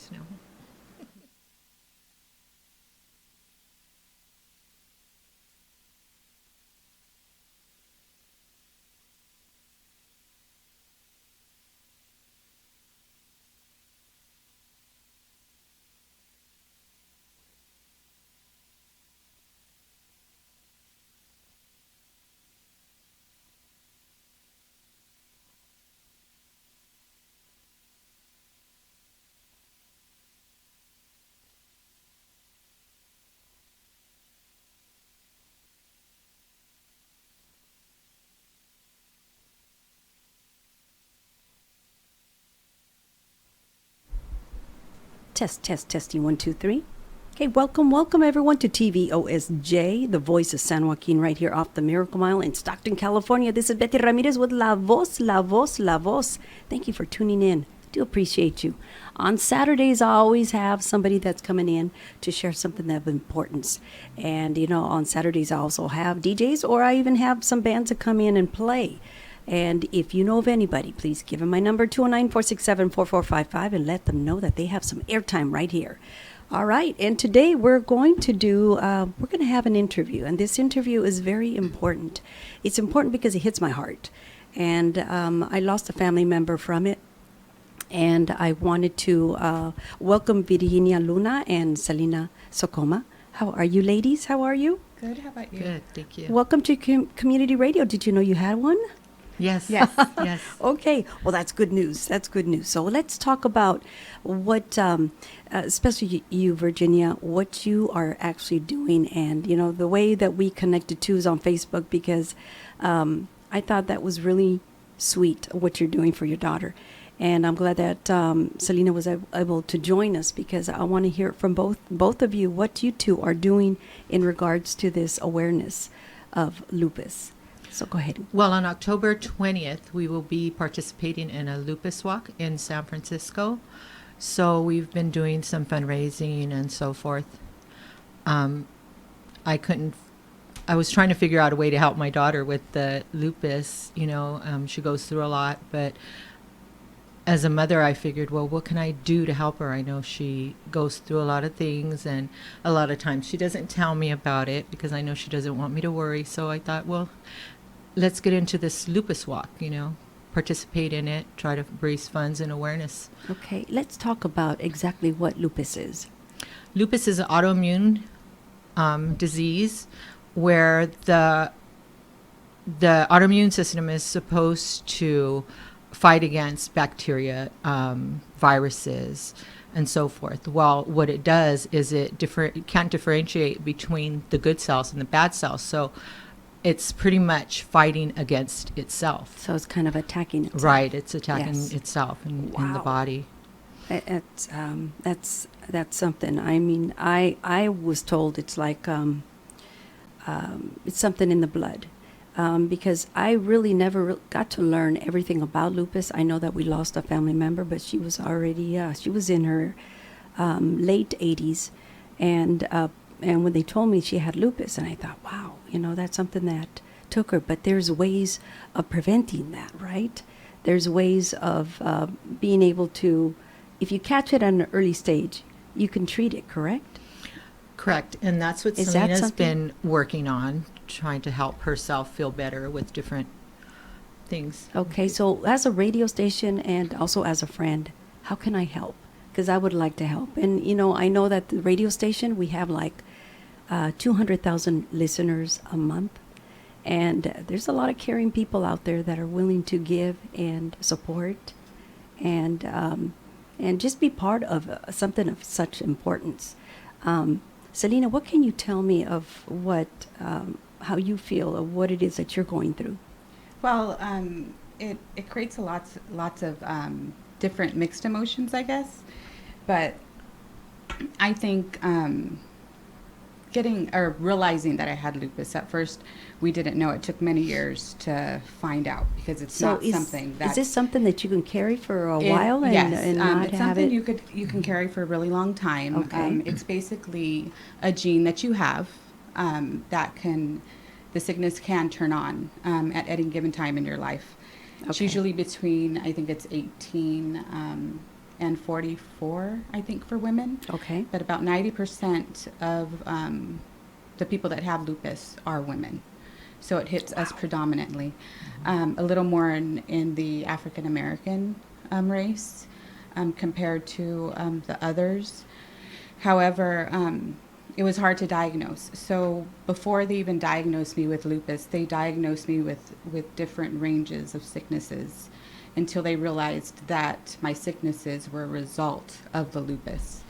voice now. Test, test, testing, 1, 2, 3. Okay, welcome everyone to TVOSJ, the voice of San Joaquin, right here off the Miracle Mile in Stockton, California. This is Betty Ramirez with La Voz, La Voz, La Voz. Thank you for tuning in. Do appreciate you. On Saturdays, I always have somebody that's coming in to share something of importance. And, on Saturdays, I also have DJs, or I even have some bands that come in and play. And if you know of anybody, please give them my number, 209-467-4455, and let them know that they have some airtime right here. All right, and today we're going to have an interview, and this interview is very important. It's important because it hits my heart, and I lost a family member from it, and I wanted to welcome Virginia Luna and Selina Socoma. How are you, ladies? How are you? Good, how about you? Good, thank you. Welcome to Community Radio. Did you know you had one? Yes. Yes. Yes. Okay, well, that's good news. That's good news. So let's talk about what, especially you, Virginia, what you are actually doing. And, the way that we connected too is on Facebook, because I thought that was really sweet what you're doing for your daughter. And I'm glad that Selina was able to join us, because I want to hear from both of you what you two are doing in regards to this awareness of lupus. So go ahead. Well, on October 20th, we will be participating in a lupus walk in San Francisco. So we've been doing some fundraising and so forth. I was trying to figure out a way to help my daughter with the lupus. She goes through a lot, but as a mother, I figured, well, what can I do to help her? I know she goes through a lot of things, and a lot of times she doesn't tell me about it because I know she doesn't want me to worry. So I thought, well, let's get into this lupus walk, participate in it, try to raise funds and awareness. Okay, let's talk about exactly what lupus is. Lupus is an autoimmune disease where the autoimmune system is supposed to fight against bacteria, viruses, and so forth. Well, what it does is it can't differentiate between the good cells and the bad cells. So it's pretty much fighting against itself. So it's kind of attacking itself. Right, it's attacking Yes. itself in the Wow. body. That's something. I mean, I was told it's like it's something in the blood, because I really never got to learn everything about lupus. I know that we lost a family member, but she was already she was in her late 80s, and when they told me she had lupus, and I thought, wow, that's something that took her. But there's ways of preventing that, right? There's ways of being able to, if you catch it at an early stage, you can treat it, correct? Correct, and that's what Is that Selina's something- been working on, trying to help herself feel better with different things. Okay, so as a radio station and also as a friend, how can I help? Because I would like to help. And, I know that the radio station, we have like 200,000 listeners a month. And there's a lot of caring people out there that are willing to give and support and just be part of something of such importance. Selina, what can you tell me of how you feel of what it is that you're going through? Well, it creates lots of different mixed emotions, I guess. But I think realizing that I had lupus, at first we didn't know. It took many years to find out, because it's not something that... Is this something that you can carry for a while and, yes, and not it's have something it? you can carry for a really long time. Okay. It's basically a gene that you have the sickness can turn on at any given time in your life. It's Okay. usually between, I think it's 18 and 44, I think, for women. Okay. But about 90% of the people that have lupus are women. So it hits us predominantly. A little more in the African American race compared to the others. However, it was hard to diagnose. So before they even diagnosed me with lupus, they diagnosed me with different ranges of sicknesses until they realized that my sicknesses were a result of the lupus.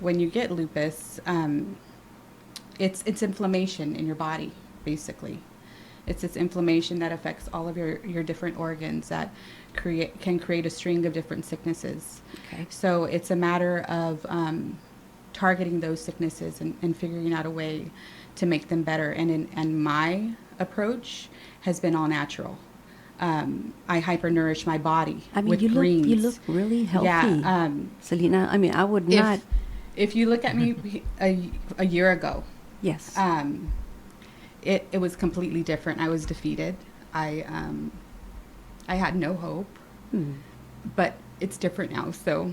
When you get lupus, it's inflammation in your body, basically. It's this inflammation that affects all of your different organs that can create a string of different sicknesses. Okay. So it's a matter of targeting those sicknesses and figuring out a way to make them better. And my approach has been all natural. I hypernourish my body I mean, with you greens. look really healthy. Yeah. Selina, I mean, I would not. If you look at me a year ago, Yes. it was completely different. I was defeated. I had no hope, but it's different now. So,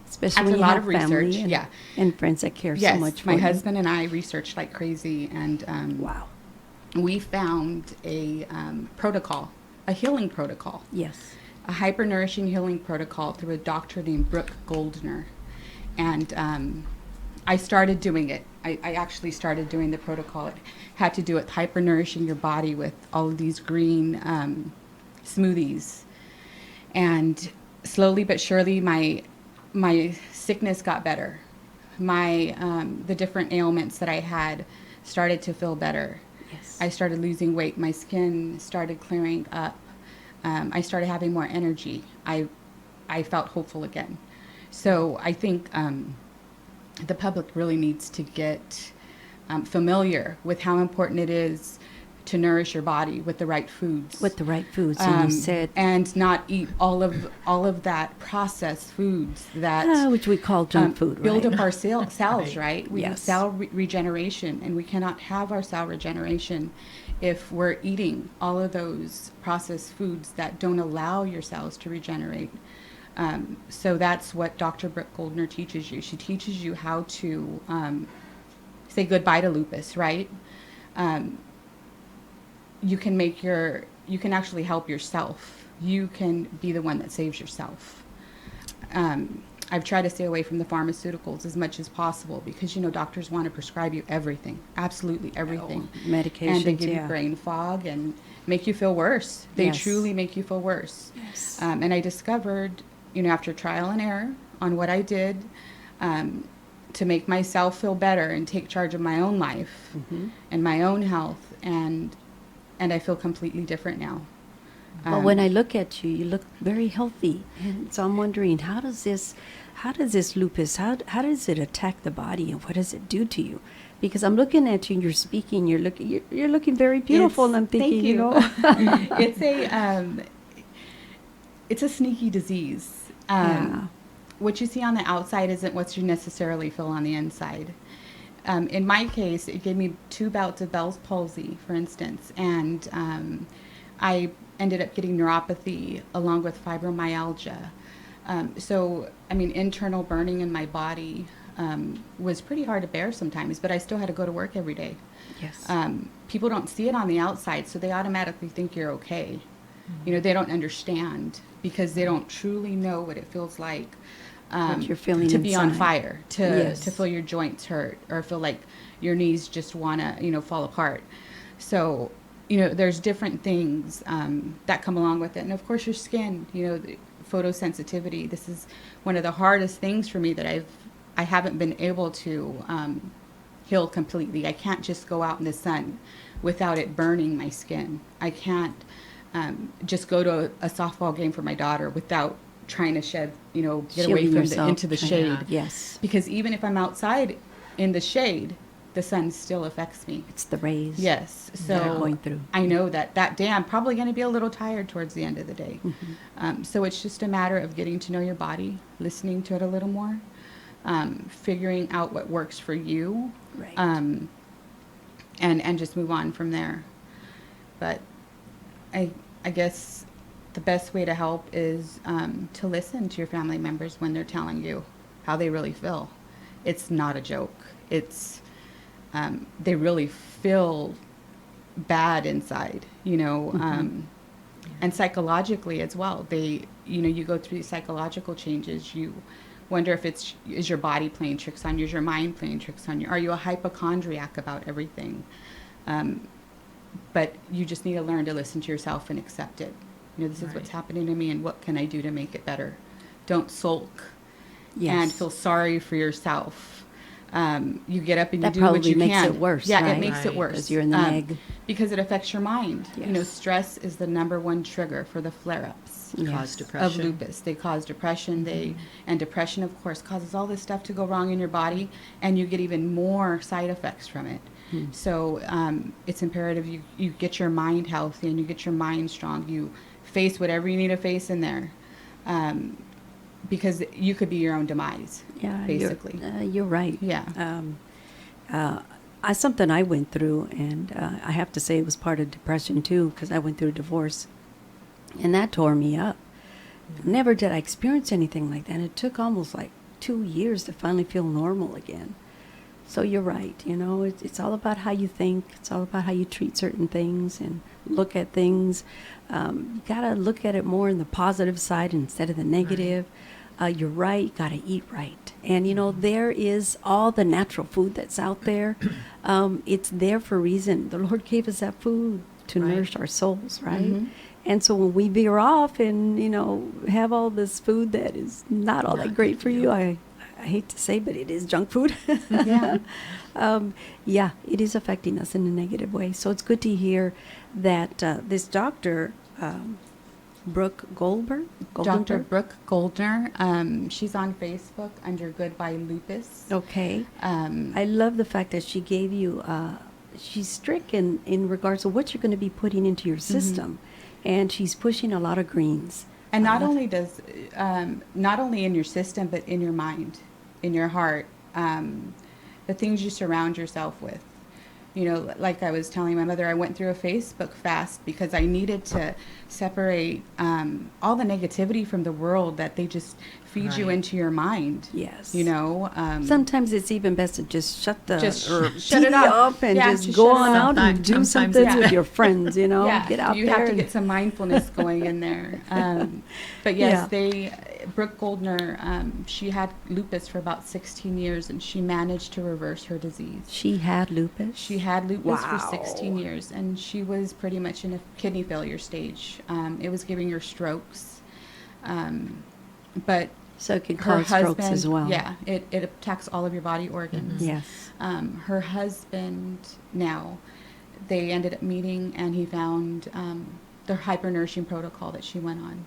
Especially after when a you lot have of family research, and, yeah. and friends that care Yes, so much for my you. husband and I researched like crazy, and Wow. we found a protocol, a healing protocol, Yes. a hypernourishing healing protocol through a doctor named Brooke Goldner. And I started doing it. I actually started doing the protocol. It had to do with hypernourishing your body with all of these green smoothies. And slowly but surely, my sickness got better. The different ailments that I had started to feel better. Yes. I started losing weight. My skin started clearing up. I started having more energy. I felt hopeful again. So I think the public really needs to get familiar with how important it is to nourish your body with the right foods. With the right foods, and you said, And not eat all of that processed foods that which we call junk food, build right? up our cells, right? We need Yes. cell regeneration, and we cannot have our cell regeneration if we're eating all of those processed foods that don't allow your cells to regenerate. So that's what Dr. Brooke Goldner teaches you. She teaches you how to say goodbye to lupus, right? You can actually help yourself. You can be the one that saves yourself. I've tried to stay away from the pharmaceuticals as much as possible because, doctors want to prescribe you everything, absolutely everything. Medications, And they give yeah. you brain fog and make you feel worse. They Yes. truly make you feel worse. Yes. And I discovered, after trial and error on what I did to make myself feel better and take charge of my own life and my own health, and I feel completely different now. Well, when I look at you, you look very healthy, and so I'm wondering, how does this lupus, how does it attack the body, and what does it do to you? Because I'm looking at you, and you're speaking, you're looking very beautiful, and I'm thinking, Thank you. It's a sneaky disease. Yeah. What you see on the outside isn't what you necessarily feel on the inside. In my case, it gave me 2 bouts of Bell's palsy, for instance, and I ended up getting neuropathy along with fibromyalgia. Internal burning in my body was pretty hard to bear sometimes, but I still had to go to work every day. Yes. People don't see it on the outside, so they automatically think you're okay. They don't understand because they don't truly know what it feels like What you're feeling to be on inside. fire, Yes. to feel your joints hurt, or feel like your knees just want to, fall apart. So, there's different things that come along with it. And of course, your skin, the photosensitivity. This is one of the hardest things for me that I haven't been able to heal completely. I can't just go out in the sun without it burning my skin. I can't just go to a softball game for my daughter without trying to get away Shielding from yourself. into the shade. Yes. Because even if I'm outside in the shade, the sun still affects me. It's the rays. Yes. So that are going through. I know that day I'm probably going to be a little tired towards the end of the day. So it's just a matter of getting to know your body, listening to it a little more, figuring out what works for you, Right. and just move on from there. But I guess the best way to help is to listen to your family members when they're telling you how they really feel. It's not a joke. It's they really feel bad inside, you know, and psychologically as well. They, you know, you go through these psychological changes. You wonder if is your body playing tricks on you? Is your mind playing tricks on you? Are you a hypochondriac about everything? But you just need to learn to listen to yourself and accept it. You know, this is what's happening to me, and what can I do to make it better? Don't sulk and feel sorry for yourself. You get up and you do what you can. That probably makes it worse. Yeah, right? it makes it worse. Because you're in the neg. Because it affects your mind. Yes. You know, stress is the #1 trigger for the flare-ups Cause of depression. lupus. They cause depression. And depression, of course, causes all this stuff to go wrong in your body, and you get even more side effects from it. So it's imperative you get your mind healthy and you get your mind strong. You face whatever you need to face in there, because you could be your own demise. Yeah, basically. you're right. Yeah. Something I went through, and I have to say it was part of depression too, because I went through a divorce, and that tore me up. Never did I experience anything like that. And it took almost like 2 years to finally feel normal again. So you're right. You know, it's all about how you think. It's all about how you treat certain things and look at things. You gotta look at it more in the positive side instead of the negative. You're right. You gotta eat right. And you know, there is all the natural food that's out there. It's there for a reason. The Lord gave us that food to nourish our souls, right? And so when we veer off and, you know, have all this food that is not all that great for you, I hate to say, but it is junk food. Yeah, it is affecting us in a negative way. So it's good to hear that this doctor, Brooke Goldberg? Dr. Brooke Goldner. She's on Facebook under Goodbye Lupus. Okay. I love the fact that she gave you, she's strict in regards to what you're going to be putting into your system. And she's pushing a lot of greens. And not only in your system, but in your mind, in your heart, the things you surround yourself with. You know, like I was telling my mother, I went through a Facebook fast because I needed to separate all the negativity from the world that they just feed you into your mind. Yes. You know? Sometimes it's even best to just shut the shut it up and Yeah, just go shut it on up. out and do Sometimes, something yeah. with your friends, you know? Yeah, Get out you there. have to and- get some mindfulness going in there. But yes, Brooke Goldner, she had lupus for about 16 years, and she managed to reverse her disease. She had lupus? She had lupus for Wow. 16 years, and she was pretty much in a kidney failure stage. It was giving her strokes. But So it can her cause strokes husband, as well. yeah, it attacks all of your body organs. Yes. Her husband now, they ended up meeting, and he found the hypernourishing protocol that she went on,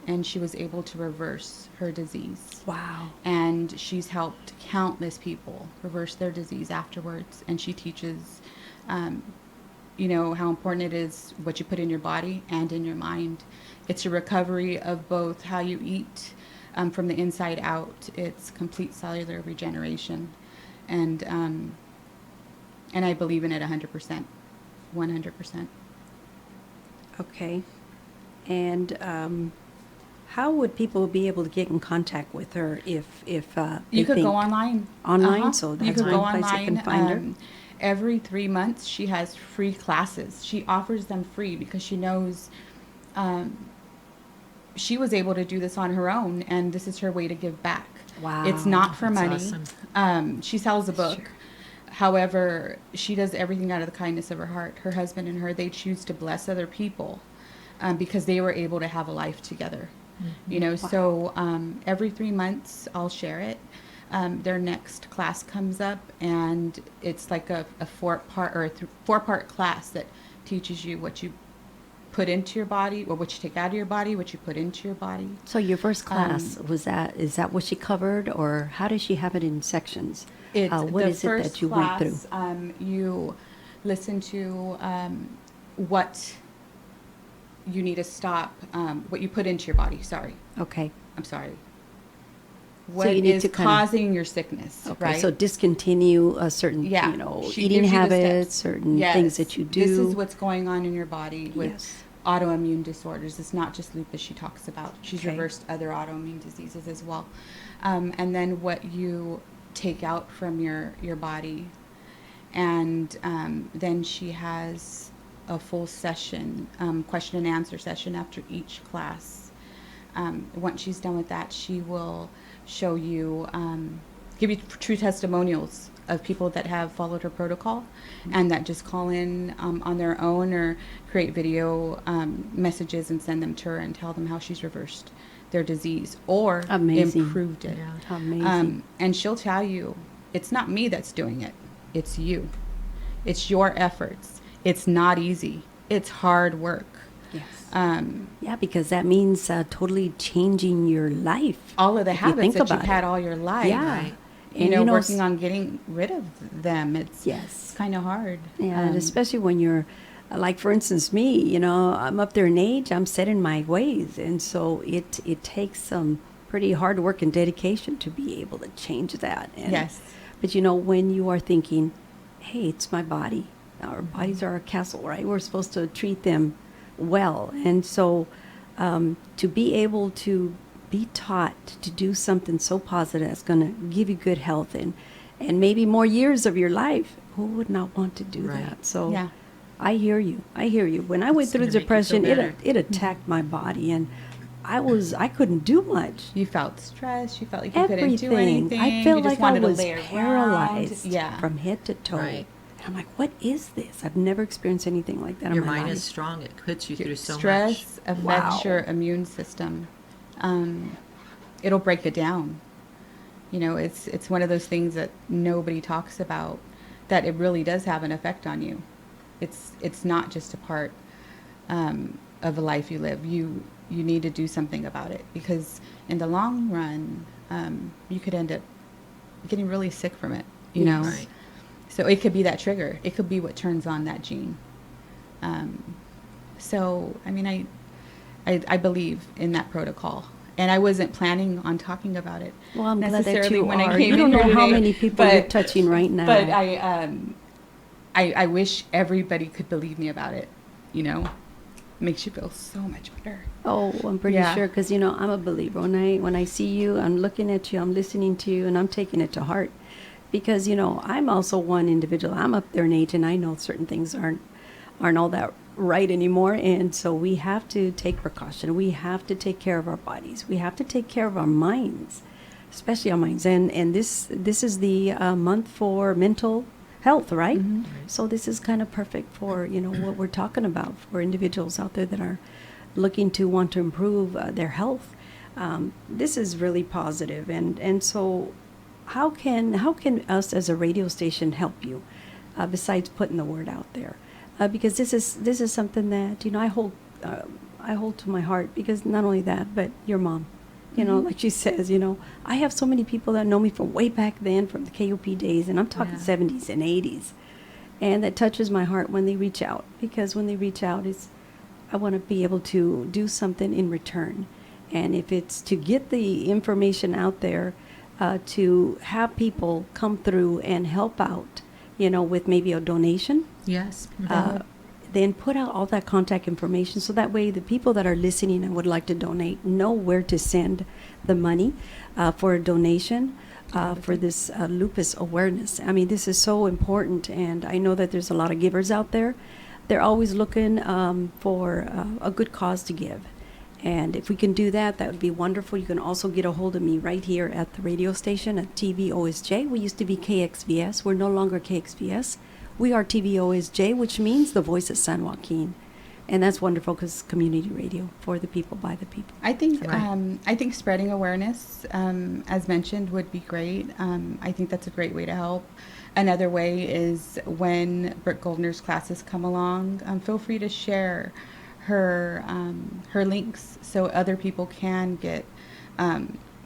and she was able to reverse her disease. Wow. And she's helped countless people reverse their disease afterwards. And she teaches, you know, how important it is what you put in your body and in your mind. It's a recovery of both how you eat from the inside out. It's complete cellular regeneration. And I believe in it 100%, 100%. Okay. And how would people be able to get in contact with her if You they could think go online. Online, so that's you could one go place you online. can find her. Every 3 months, she has free classes. She offers them free because she knows she was able to do this on her own, and this is her way to give back. Wow. It's not for That's money. awesome. She sells a book. Sure. However, she does everything out of the kindness of her heart. Her husband and her, they choose to bless other people because they were able to have a life together. You know, so every 3 months I'll share it. Their next class comes up, and it's like a 4-part class that teaches you what you put into your body, or what you take out of your body, what you put into your body. So your first class, is that what she covered, or how does she have it in sections? What The is it that first you went through? class, you listen to what you need to stop, what you put into your body. Sorry, Okay. I'm sorry. So What you need is to kinda- causing your sickness, Okay. right? So discontinue a certain, Yeah, she eating gives you the habits, steps. certain Yes, things that you do. This is what's going on in your body with Yes. autoimmune disorders. It's not just lupus she talks about. She's Okay. reversed other autoimmune diseases as well. And then what you take out from your body. And then she has a full session, question and answer session after each class. Once she's done with that, she will show you, give you true testimonials of people that have followed her protocol and that just call in on their own or create video messages and send them to her and tell them how she's reversed their disease or Amazing. improved it. Yeah. Amazing. And she'll tell you, it's not me that's doing it. It's you. It's your efforts. It's not easy. It's hard work. Yes. Um, Yeah, because that means totally changing your life. all of the If you habits think that about you've had it. all your life. Yeah. Right. You know, s- working on getting rid of them. It's Yes. kind of hard. Yeah, and especially when you're, like for instance, me, you know, I'm up there in age, I'm set in my ways. And so it takes some pretty hard work and dedication to be able to change that. And, Yes. But you know, when you are thinking, hey, it's my body. Our bodies are our castle, right? We're supposed to treat them well. And so to be able to be taught to do something so positive that's going to give you good health and maybe more years of your life, who would not want to do Right. that? So Yeah. I hear you. I hear you. When I went It's through gonna make you feel depression, better. it attacked my body, and I couldn't do much. You felt stressed. You felt like you couldn't do Everything. anything. I you felt just like I wanted to was lay around. paralyzed Yeah. from head to toe. Right. And I'm like, what is this? I've never experienced anything like that Your in my mind life. is strong. It puts you through so much. Stress affects Wow. your immune system. It'll break it down. You know, it's one of those things that nobody talks about, that it really does have an effect on you. It's not just a part of a life you live. You need to do something about it, because in the long run, you could end up getting really sick from it. You know, Right. so it could be that trigger. It could be what turns on that gene. So I mean, I believe in that protocol. And I wasn't planning on talking about it. Well, I'm glad that necessarily you when I are. came You don't in here know how today, many people you're touching right now. But I wish everybody could believe me about it. You know, makes you feel so much better. Oh, I'm pretty Yeah. sure, because you know I'm a believer. When I see you, I'm looking at you, I'm listening to you, and I'm taking it to heart. Because you know I'm also one individual. I'm up there in age, and I know certain things aren't all that right anymore, and so we have to take precaution. We have to take care of our bodies. We have to take care of our minds, especially our minds. And this is the month for mental health, right? Mhm. So this is kind of perfect for you know what we're talking about for individuals out there that are looking to want to improve their health. This is really positive, and so how can us as a radio station help you besides putting the word out there? Because this is something that you know I hold to my heart, because not only that, but your mom, you know, like she says, you know, I have so many people that know me from way back then, from the KOP days, and I'm talking Yeah. 70s and 80s, and that touches my heart when they reach out, because when they reach out, I want to be able to do something in return, and if it's to get the information out there, to have people come through and help out, you know, with maybe a donation. Yes. Then put out all that contact information, so that way the people that are listening and would like to donate know where to send the money for a donation for this lupus awareness. I mean, this is so important, and I know that there's a lot of givers out there. They're always looking for a good cause to give. And if we can do that, that would be wonderful. You can also get a hold of me right here at the radio station at TVOSJ. We used to be KXVS. We're no longer KXVS. We are TVOSJ, which means the voice of San Joaquin. And that's wonderful, because it's community radio for the people, by the people. I think Right. I think spreading awareness, as mentioned, would be great. I think that's a great way to help. Another way is when Britt Goldner's classes come along, feel free to share her links so other people can get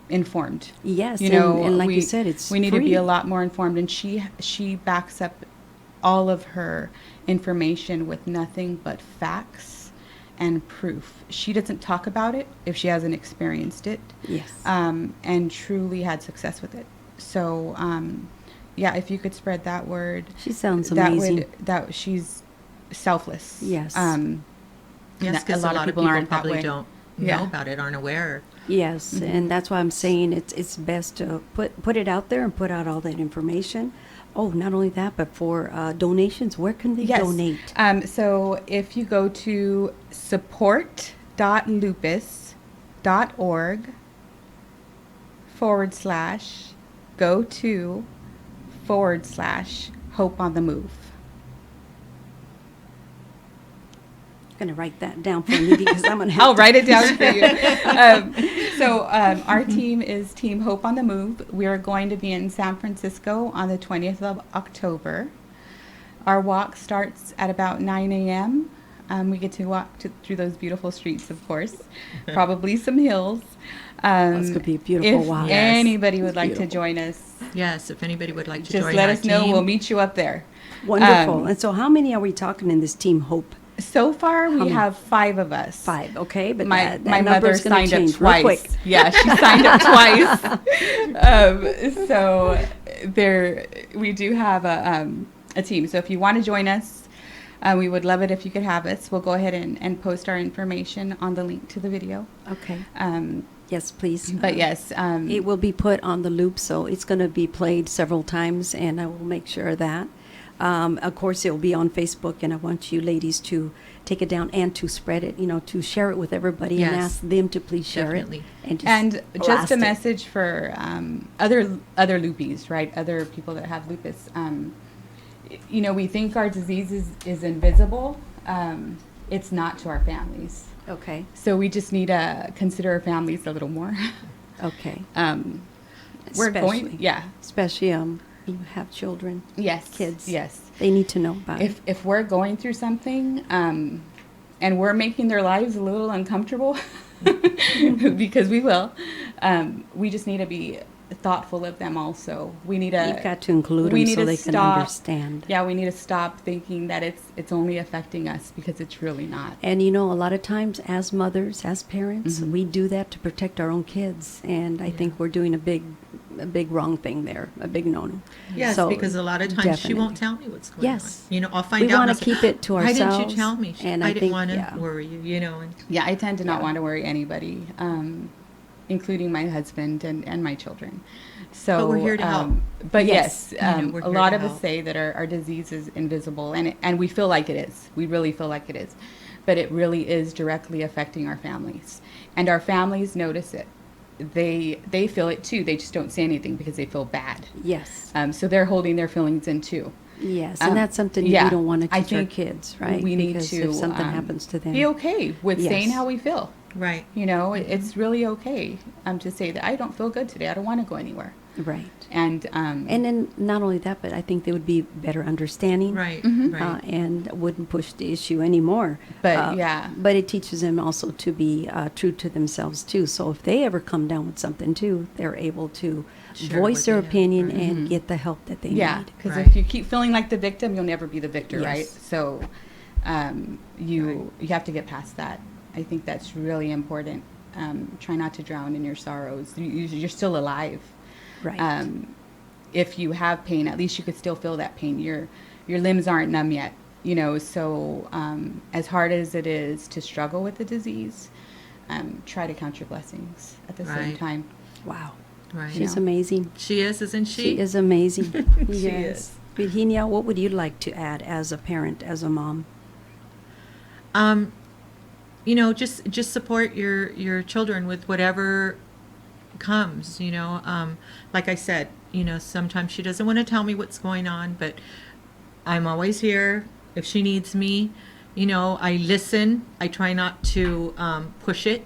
informed. Yes, You know, and like you said, it's we need to be free. a lot more informed, and she backs up all of her information with nothing but facts and proof. She doesn't talk about it if she hasn't experienced it, Yes. and truly had success with it. So, yeah, if you could spread that word, She sounds that amazing. that she's selfless. Yes. Yes, because a lot of people probably don't know about it, aren't aware. Yes, and that's why I'm saying it's best to put it out there and put out all that information. Oh, not only that, but for donations, where can they donate? So if you go to support.lupus.org/go/hope on the move. I'm going to write that down for me because I'm going to have I'll write it down for you. Our team is Team Hope on the Move. We are going to be in San Francisco on the 20th of October. Our walk starts at about 9 a.m. We get to walk through those beautiful streets, of course, probably some hills. It's going to be a beautiful walk. If anybody would like to join us, yes, if anybody would like to just join let our us know. team. We'll meet you up there. Wonderful. And so how many are we talking in this Team Hope? So far, we have 5 of us. 5, okay, but my that mother number's gonna signed up change real twice. quick. Yeah, she signed up twice. So we do have a team. So if you want to join us, we would love it if you could have us. We'll go ahead and post our information on the link to the video. Okay. Yes, please. But yes, it will be put on the loop, so it's going to be played several times, and I will make sure of that. Of course, it will be on Facebook, and I want you ladies to take it down and to spread it, to share it with everybody and ask them to please share Definitely. it. And just a message for other loopies, right? Other people that have lupus. We think our disease is invisible. It's not to our families. Okay. So we just need to consider our families a little more. Okay. Especially you have children. Yes. Kids. Yes. They need to know about it. If we're going through something and we're making their lives a little uncomfortable, because we will, we just need to be thoughtful of them also. You've got to include them so they can understand. Yeah, we need to stop thinking that it's only affecting us, because it's really not. And a lot of times as mothers, as parents, we do that to protect our own kids, and I think we're doing a big wrong thing there, a big no-no. Yes, because a lot of times she won't tell me what's going on. I'll find out. We want to keep it to ourselves. Why didn't you tell me? And I didn't want to worry you, And yeah, I tend to not want to worry anybody, including my husband and my children. So, but we're here to help. But yes, a lot of us say that our disease is invisible, and we feel like it is. We really feel like it is. But it really is directly affecting our families. And our families notice it. They feel it too. They just don't say anything because they feel bad. Yes. So they're holding their feelings in too. Yes, and that's something we don't want to teach our kids, right? We need because to if something happens to them, be okay with saying how we feel. Right. It's really okay to say that I don't feel good today. I don't want to go anywhere. Right. And then not only that, but I think they would be better understanding. Right. Right. And wouldn't push the issue anymore. But But it teaches them also to be true to themselves too. So if they ever come down with something too, they're able to voice their opinion and get the help that they need. Yeah. Because if you keep feeling like the victim, you'll never be the victor, right? So you have to get past that. I think that's really important. Try not to drown in your sorrows. You're still alive. Right. If you have pain, at least you could still feel that pain. Your limbs aren't numb yet, So as hard as it is to struggle with the disease, try to count your blessings at the same time. Wow. Right. She's amazing. She is, isn't she? She is amazing. She is. Virginia, what would you like to add as a parent, as a mom? Just support your children with whatever comes, like I said, sometimes she doesn't want to tell me what's going on, but I'm always here if she needs me. I listen. I try not to push it,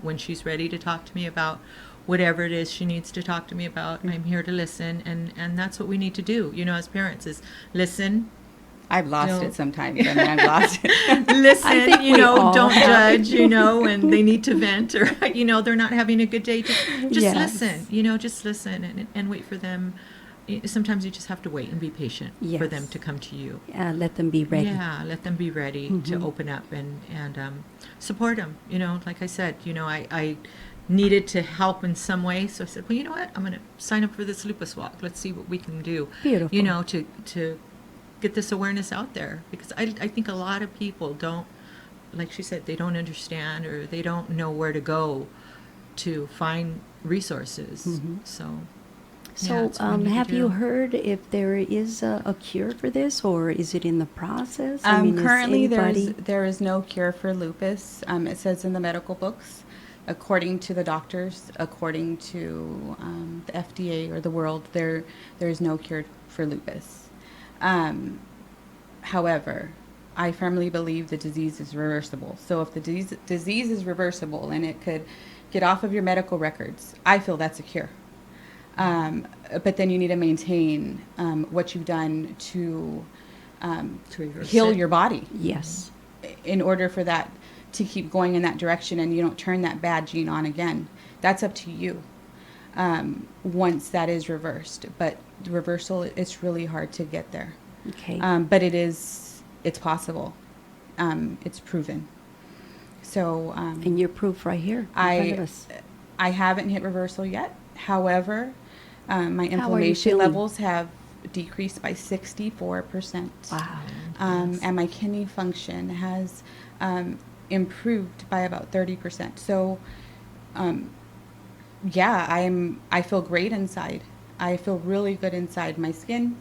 when she's ready to talk to me about whatever it is she needs to talk to me about. I'm here to listen, and that's what we need to do, as parents, is listen. I've lost it sometimes. I've lost it. Listen, don't judge, and they need to vent, or, they're not having a good day. Just listen, just listen and wait for them. Sometimes you just have to wait and be patient for them to come to you. Let them be ready. Yeah, let them be ready to open up and support them. Like I said, I needed to help in some way. So I said, well, you know what? I'm going to sign up for this lupus walk. Let's see what we can do. Beautiful. To get this awareness out there, because I think a lot of people don't like she said, they don't understand or they don't know where to go to find resources. Mhm. So, So, it's what we need to have you do. heard if there is a cure for this, or is it in the process? I mean, is Currently, anybody? there is no cure for lupus. It says in the medical books, according to the doctors, according to the FDA or the world, there is no cure for lupus. However, I firmly believe the disease is reversible. So if the disease is reversible and it could get off of your medical records, I feel that's a cure. But then you need to maintain what you've done to To reverse heal it. your body Yes. in order for that to keep going in that direction and you don't turn that bad gene on again. That's up to you once that is reversed. But the reversal, it's really hard to get there. Okay. But it's possible. It's proven. So And your proof right here in front of us. I haven't hit reversal yet. However, my you inflammation feeling? levels have decreased by 64%. Wow. And my kidney function has improved by about 30%. So, yeah, I feel great inside. I feel really good inside. My skin,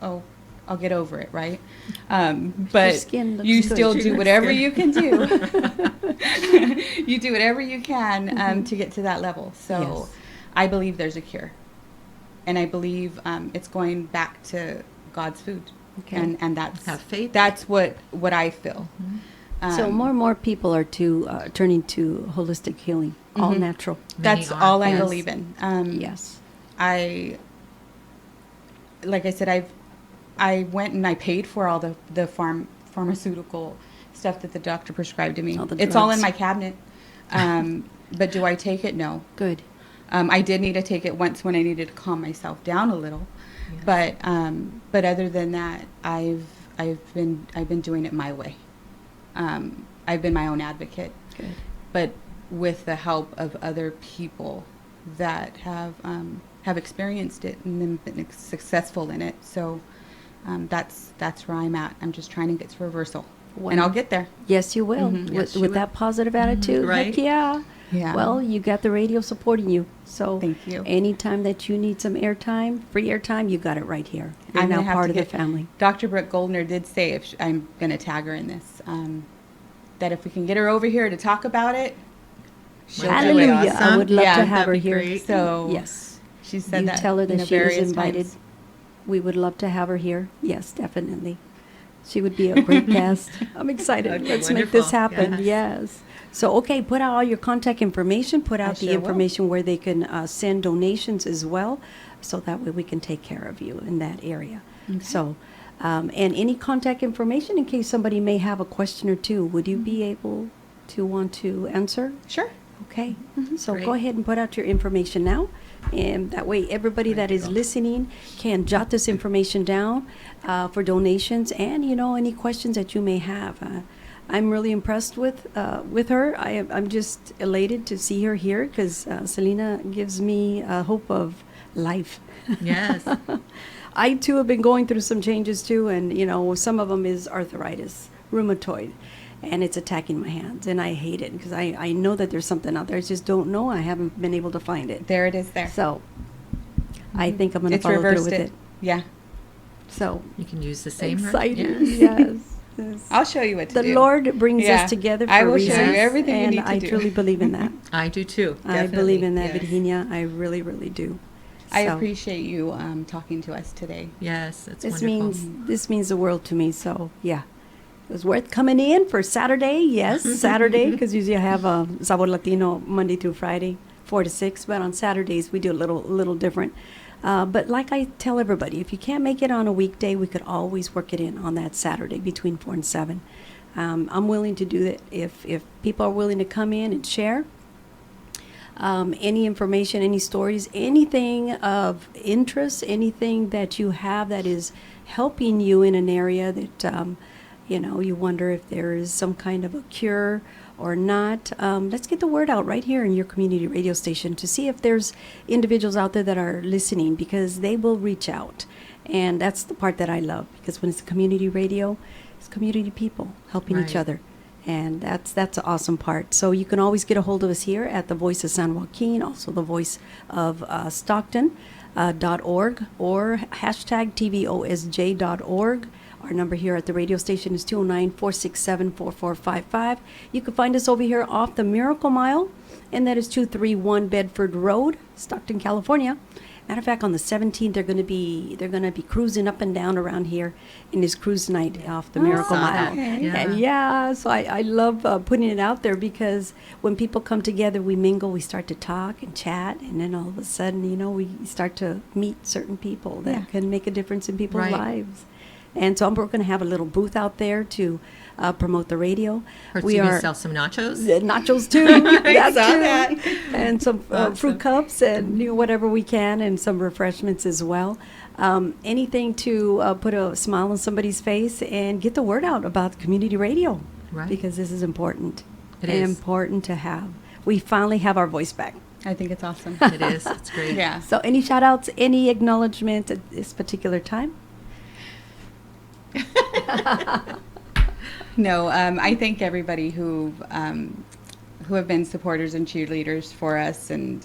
oh, I'll get over it, right? But skin looks you good. still She do looks whatever good. you can do. You do whatever you can to get to that level. So Yes. I believe there's a cure. And I believe it's going back to God's food. Okay. And that's Have faith. That's what I feel. So more and more people are turning to holistic healing, all Mhm. natural. That's Many are, all I yes. believe in. Yes. Like I said, I went and I paid for all the pharmaceutical stuff that the doctor prescribed to me. All the It's all in drugs. my cabinet. But do I take it? No. Good. I did need to take it once when I needed to calm myself down a little. Yes. But other than that, I've been doing it my way. I've been my own advocate, Good. but with the help of other people that have experienced it and then been successful in it. So that's where I'm at. I'm just trying to get to reversal, and I'll get there. Yes, you will. Mhm. With, Yes, you with will. that positive attitude. Right. Heck yeah. Yeah. Well, you got the radio supporting you. So Thank you. anytime that you need some airtime, free airtime, you got it right here. You're I'm now gonna have part to of the get- family. Dr. Brooke Goldner did say I'm going to tag her in this. That if we can get her over here to talk about it, she'll do it. Hallelujah. I Awesome. would love Yeah, to have her that'd be here. great. So Yes. she said You that. tell her that she is various invited. times. We would love to have her here. Yes, definitely. She would be a great guest. I'm excited. That'd be Let's make this wonderful. happen. Yes. Yes. So, okay, put out all your contact information. Put out the sure will. information where they can send donations as well. So that way we can take care of you in that area. Okay. So, and any contact information in case somebody may have a question or two, would you be able to want to answer? Sure. Okay, so Great. go ahead and put out your information now, and that way everybody that is Wonderful. listening can jot this information down for donations and any questions that you may have. I'm really impressed with her. I'm just elated to see her here because Selina gives me a hope of life. Yes. I too have been going through some changes too, and some of them is arthritis, rheumatoid, and it's attacking my hands, and I hate it because I know that there's something out there. I just don't know. I haven't been able to find it. There it is there. So I think I'm going to It's follow through reversed with it. it. Yeah. So You can use the same. exciting, Yes. yes. I'll show you what to The do. Lord brings Yeah. us together for I a will show reason, you everything you and need to I do. truly believe in that. I do too. I believe in that, Definitely. Virginia. I really, really do. I So, appreciate you talking to us today. Yes, it's This wonderful. this means the world to me. So yeah, it was worth coming in for Saturday. Yes, Saturday, because usually I have Sabor Latino Monday through Friday, 4 to 6. But on Saturdays we do a little different. But like I tell everybody, if you can't make it on a weekday, we could always work it in on that Saturday between 4 and 7. I'm willing to do that if people are willing to come in and share. Any information, any stories, anything of interest, anything that you have that is helping you in an area that, you wonder if there is some kind of a cure or not. Let's get the word out right here in your community radio station to see if there's individuals out there that are listening, because they will reach out. And that's the part that I love, because when it's community radio, it's community people helping each Right. other. And that's the awesome part. So you can always get a hold of us here at the Voice of San Joaquin, also the Voice of Stockton. .org or hashtag TVOSJ.org. Our number here at the radio station is 209-467-4455. You can find us over here off the Miracle Mile, and that is 231 Bedford Road, Stockton, California. Matter of fact, on the 17th, they're going to be cruising up and down around here in this cruise night off the Miracle saw Mile. that. Yeah. And so I love putting it out there, because when people come together, we mingle, we start to talk and chat, and then all of a sudden, we start to meet certain people that can make a difference in people's Right. lives. And so we're going to have a little booth out there to promote the radio. Heard We you are sell some nachos. nachos too, that saw too, that. and some Awesome. fruit cups and whatever we can, and some refreshments as well. Anything to put a smile on somebody's face and get the word out about community radio, Right. because this is important. It is. Important to have. We finally have our voice back. I think it's awesome. It is. It's great. Yeah. So, any shout outs, any acknowledgement at this particular time? No, I thank everybody who have been supporters and cheerleaders for us, and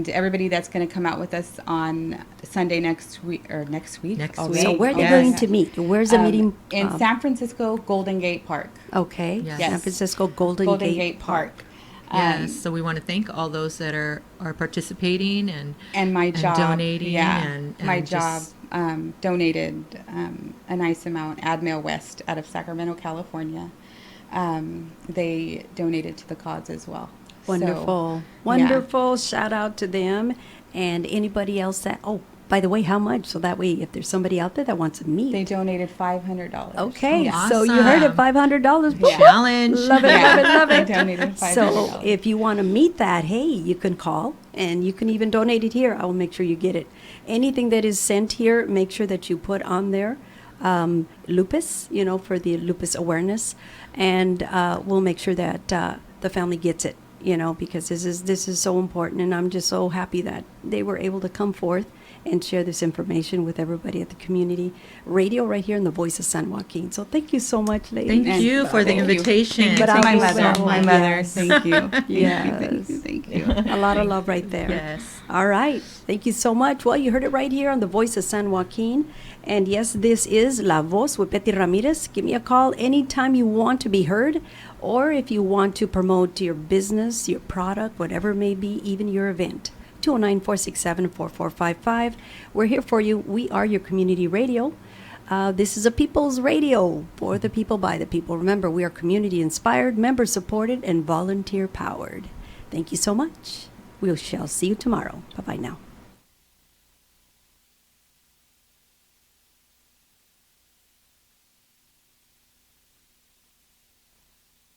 everybody that's going to come out with us on Sunday next week. Next already. week. So, where are they Yes. going to meet? Where's the meeting? In San Francisco, Golden Gate Park. Okay, Yes. San Francisco Golden Gate Park. Yes. So we want to thank all those that are participating and And my job, donating yeah, and my just- job donated a nice amount. Admail West out of Sacramento, California. They donated to the cause as well. Wonderful. So, Wonderful. Shout out to them and anybody else that, by the way, how much? So that way, if there's somebody out there that wants to meet. They donated $500. Okay, Oh, so you heard it, awesome. $500. Yeah. Challenge. Love it, Yeah. love it, love They it. donated $500. So if you want to meet that, hey, you can call and you can even donate it here. I will make sure you get it. Anything that is sent here, make sure that you put on there lupus, for the lupus awareness, and we'll make sure that the family gets it, because this is so important, and I'm just so happy that they were able to come forth and share this information with everybody at the community radio right here in the Voice of San Joaquin. So thank you so much, ladies. Thank you for the Thank you. invitation. Thank you to Bravo, my mother. bravo. My mother. Yes. Thank you. Yes. Thank you. A lot of love right there. Yes. All right. Thank you so much. Well, you heard it right here on the Voice of San Joaquin. And yes, this is La Voz with Betty Ramirez. Give me a call anytime you want to be heard, or if you want to promote your business, your product, whatever it may be, even your event. 209-467-4455. We're here for you. We are your community radio. This is a people's radio for the people, by the people. Remember, we are community inspired, member supported, and volunteer powered. Thank you so much. We shall see you tomorrow. Bye-bye now.